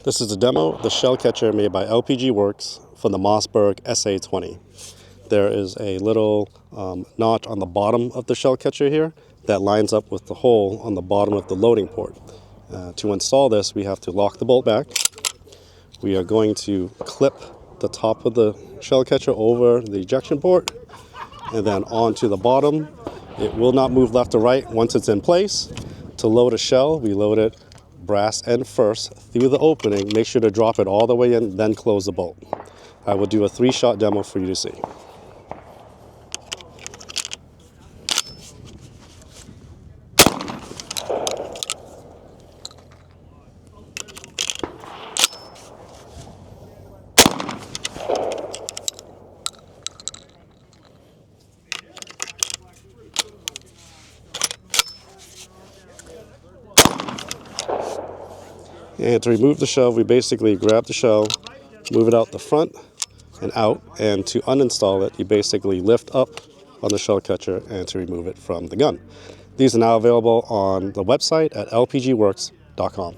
This is a demo of the shell catcher made by LPG Works for the Mossberg SA-20. There is a little notch on the bottom of the shell catcher here that lines up with the hole on the bottom of the loading port. To install this, we have to lock the bolt back. We are going to clip the top of the shell catcher over the ejection port and then onto the bottom. It will not move left or right once it's in place. To load a shell, we load it brass end first through the opening. Make sure to drop it all the way in, then close the bolt. I will do a 3-shot demo for you to see. And to remove the shell, we basically grab the shell, move it out the front and out, and to uninstall it, you basically lift up on the shell catcher and to remove it from the gun. These are now available on the website at lpgworks.com.